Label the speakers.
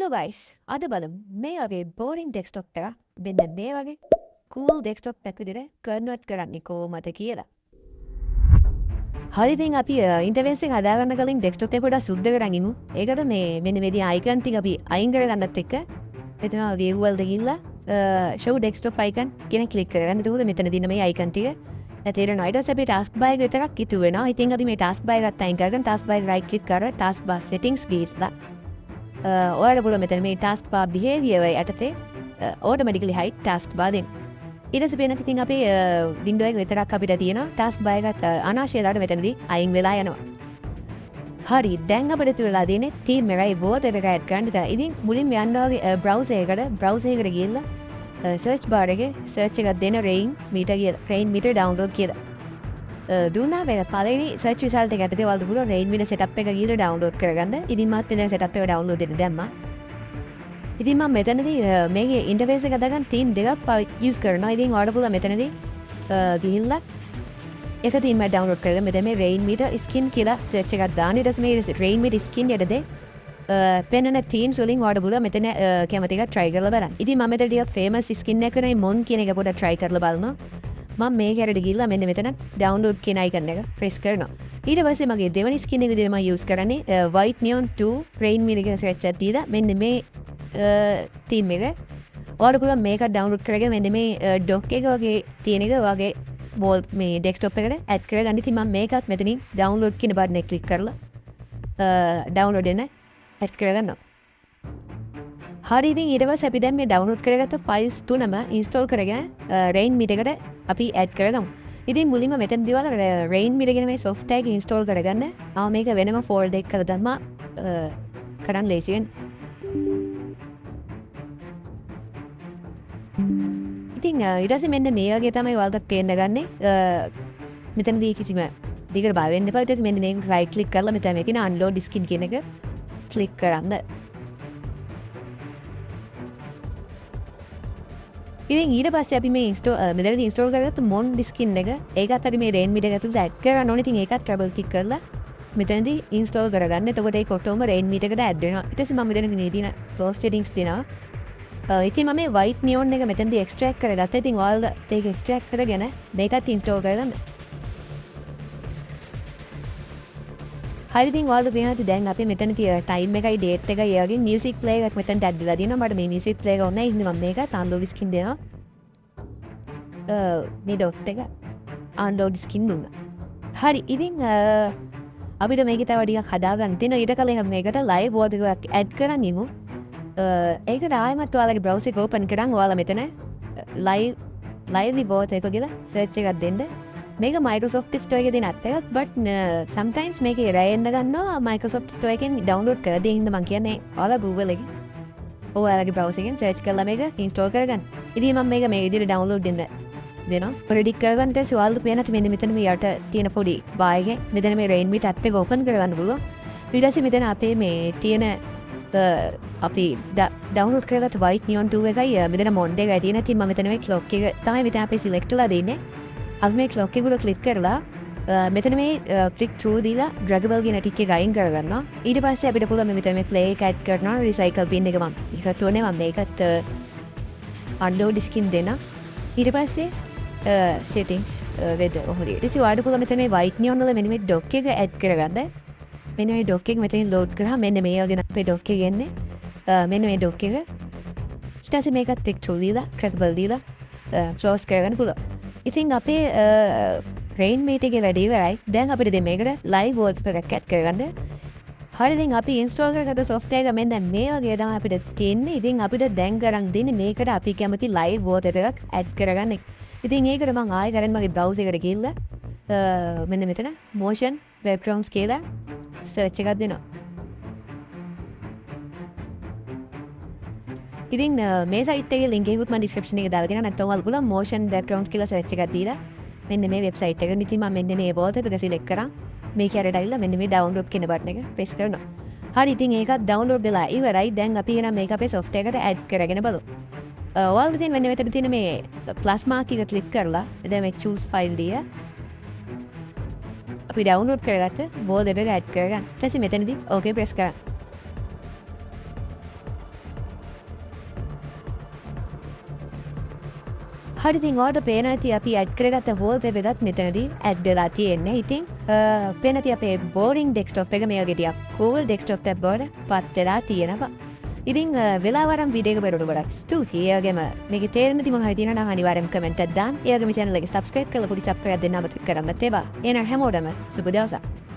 Speaker 1: Hello guys අද බලමු මේ වගේ බෝරින් ඩෙස්ක්ටොප් එකක් මෙන්න මේ වගේ කූල් ඩෙස්ක්ටොප් එකක් විදිහට කන්වර්ට් කරන්නේ කොහොමද කියලා. හරි ඉතින් අපි ඉන්ටර්ෆේස් එක හදාගන්න කලින් ඩෙස්ක්ටොප් එක පොඩ්ඩක් සුද්ධ කරන් ඉමු. ඒකට මේ මෙන්න මේ අයිකන් ටික අපි අයින් කරගන්නත් එක්ක මෙතන view වලට ගිහිල්ලා show desktop icon කියන ක්ලික් කරගන්න. එතකොට මෙතන දින මේ අයිකන් ටික තේරෙනවා. ඊට පස්සේ අපි task bar එක විතරක් ඉතුරු වෙනවා. ඉතින් අපි මේ task bar එකත් අයින් කරගෙන task bar එක right click කරලා task bar settings ගිහිල්ලා ඔයාලට පුළුවන් මෙතන මේ task bar behavior යටතේ automatically hide task bar දෙන්න. ඊට පස්සේ වෙනත් ඉතින් අපේ window එක විතරක් අපිට තියෙනවා. task bar එකත් අනාශයලාට මෙතනදී අයින් වෙලා යනවා. හරි දැන් අපිට තුරලා දෙන්නේ theme එකයි border එක add කරන්න. ඉතින් මුලින්ම යන්න වගේ browser එකට ගිහිල්ලා search bar එකේ search එකක් දෙන rain meter download කියලා. දුන්නා වෙන පළවෙනි search result එක ඇතුලේ ඔයාලට පුළුවන් rain meter setup එක ගිහලා download කරගන්න. ඉතින් මත් මෙතන setup එක download දෙන්න දැම්මා. ඉතින් මම මෙතනදී මේකේ interface එක හදාගන්න theme දෙකක් use කරනවා. ඉතින් ඔයාලට පුළුවන් මෙතනදී ගිහිල්ලා එක theme එකක් download කරගෙන මෙතන මේ rain meter skin කියලා search එකක් දාන්න. ඊට පස්සේ මේ rain meter skin යටතේ පෙන්වන themes වලින් ඔයාලට පුළුවන් මෙතන කැමති එකක් try කරලා බලන්න. ඉතින් මම මෙතන ටිකක් famous skin එක වෙනයි mon කියන එක පොඩ්ඩක් try කරලා බලනවා. මම මේක හැරෙට ගිහිල්ලා මෙන්න මෙතන download කියන icon එක press කරනවා. ඊට පස්සේ මගේ දෙවෙනි skin එක විදිහට මම use කරන්නේ white neon 2 rain meter එක search එකක් දීලා මෙන්න මේ theme එක ඔයාලට පුළුවන් මේක download කරගෙන මෙන්න මේ dock එක වගේ තියෙන එක වගේ wall මේ desktop එකට add කරගන්න. ඉතින් මම මේකත් මෙතනින් download කියන button එක click කරලා download වෙන add කරගන්නවා. හරි ඉතින් ඊට පස්සේ අපි දැන් මේ download කරගත්ත files තුනම install කරගෙන rain meter එකට අපි add කරගමු. ඉතින් මුලින්ම මෙතනදී ඔයාලා rain meter කියන මේ software එක install කරගන්න. ආව මේක වෙනම folder එකක කරලා දැම්මා කරන් ලේසියෙන්. ඉතින් ඊට පස්සේ මෙන්න මේ වගේ තමයි ඔයාලට පේන්න ගන්නේ. මෙතනදී කිසිම දිගට බය වෙන්න එපා. ඊට මෙන්න මේක right click කරලා මෙතන මේකේ unload skin කියන එක click කරන්න. ඉතින් ඊට පස්සේ අපි මේ මෙතනදී install කරගත්ත mon skin එක ඒකත් හරි මේ rain meter එක ඇතුළට add කරන්න ඕනේ. ඉතින් ඒකත් double click කරලා මෙතනදී install කරගන්න. එතකොට ඒක ඔක්කොම rain meter එකට add වෙනවා. ඊට පස්සේ මම මෙතනදී මේ තියෙන close settings දෙනවා. ඉතින් මම මේ white neon එක මෙතනදී extract කරගත්තා. ඉතින් ඔයාලට ඒක extract කරගෙන මේකත් install කරගන්න. හරි ඉතින් ඔයාලට පේනවා දැන් අපි මෙතන තියෙන time එකයි date එකයි ඒ වගේ music player එකක් මෙතනට add වෙලා තියෙනවා. මට මේ music player එක ඕනේ නැහැ. ඉතින් මම මේක download skin දෙනවා. මේ dot එක download skin දුන්නා. හරි ඉතින් අපිට මේක තව ටිකක් හදාගන්න තියෙනවා. ඊට කලින් අපි මේකට live border එකක් add කරන් ඉමු. ඒකට ආයෙමත් ඔයාලගේ browser එක open කරන් ඔයාලා මෙතන lively border එක කියලා search එකක් දෙන්න. මේක Microsoft Store එකේ දෙන app එකක් but sometimes මේක error එන්න ගන්නවා Microsoft Store එකෙන් download කරලා දෙන්න මම කියන්නේ ඔයාලා Google එකේ ඔයාලගේ browser එකෙන් search කරලා මේක install කරගන්න. ඉතින් මම මේක මේ විදිහට download දෙනවා. predict කරගන්න ඊට පස්සේ ඔයාලට පේනත් මෙන්න මෙතන මේ යට තියෙන පොඩි bar එකේ මෙතන මේ rain meter app එක open කරගන්න පුළුවන්. ඊට පස්සේ මෙතන අපේ මේ තියෙන අපි download කරගත්ත white neon 2 එකයි මෙතන mod එකයි තියෙන. ඉතින් මම මෙතන මේ clock එක තමයි මෙතන අපි select කරලා දෙන්නේ. අපි මේ clock එක උඩ click කරලා මෙතන මේ click through දීලා draggable කියන tick එක අයින් කරගන්නවා. ඊට පස්සේ අපිට පුළුවන් මෙතන මේ play එක add කරනවා recycle bin එක මම එකතු වෙන්නේ මම මේකත් unload skin දෙනවා. ඊට පස්සේ settings weather ඔහොම ඊට පස්සේ ඔයාලට පුළුවන් මෙතන මේ white neon වල මෙන්න මේ dock එක add කරගන්න. මෙන්න මේ dock එක මෙතනින් load කරාම මෙන්න මේ වගේ අපේ dock එක එන්නේ. මෙන්න මේ dock එක ඊට පස්සේ මේකත් click through දීලා draggable දීලා close කරගන්න පුළුවන්. ඉතින් අපේ rain meter එකේ වැඩේ ඉවරයි. දැන් අපිට දැන් මේකට live wallpaper එකක් add කරගන්න. හරි ඉතින් අපි install කරගත්ත software එක මෙන්න මේ වගේ තමයි අපිට තියෙන්නේ. ඉතින් අපිට දැන් කරන් දෙන්නේ මේකට අපි කැමති live wallpaper එකක් add කරගන්න. ඉතින් ඒකට මම ආයෙ කරන් මගේ browser එකට ගිහිල්ලා මෙන්න මෙතන motion backgrounds කියලා search එකක් දෙනවා. ඉතින් මේ site එකේ link එකකුත් මම description එකේ දාලා තියෙනවා. නැත්නම් ඔයාලා පුළුවන් motion backgrounds කියලා search එකක් දීලා මෙන්න මේ website එකට ඉතින් මම මෙන්න මේ wallpaper එක select කරා. මේක හැරෙට ඇවිල්ලා මෙන්න මේ download කියන button එක press කරනවා. හරි ඉතින් ඒකත් download වෙලා ඉවරයි. දැන් අපි එහෙනම් මේක අපේ software එකට add කරගෙන බලමු. ඔයාලා ඉතින් මෙන්න මෙතන තියෙන මේ plus mark එක click කරලා දැන් මේ choose file දිය අපි download කරගත්ත wallpaper එක add කරගන්න. ඊට පස්සේ මෙතනදී okay press කරන්න. හරිතින් ඕට පේනති අපි ඇඩ් කරගත්ත හෝල් පෙදත් මෙතනදී ඇඩ් වෙලා තියෙන්නේ. ඉතින් පේනති අපේ බෝරිං ඩෙස්ක්ටොප් එක මේ වගේ ටිකක් කූල් ඩෙස්ක්ටොප් එකක් බවට පත් වෙලා තියෙනවා. ඉතින් වෙලාවරම් වීඩියෝ එක බලන්න ගොඩක් ස්තුතියි. ඒ වගේම මේකේ තේරෙන දි මොන හරි තියෙනවා නම් අනිවාර්යෙන්ම කමෙන්ට් එකක් දාන්න. ඒ වගේම channel එක subscribe කරලා පොඩි subscribe දෙන්න අමතක කරන්නත් එපා. එහෙනම් හැමෝටම සුබ දවසක්.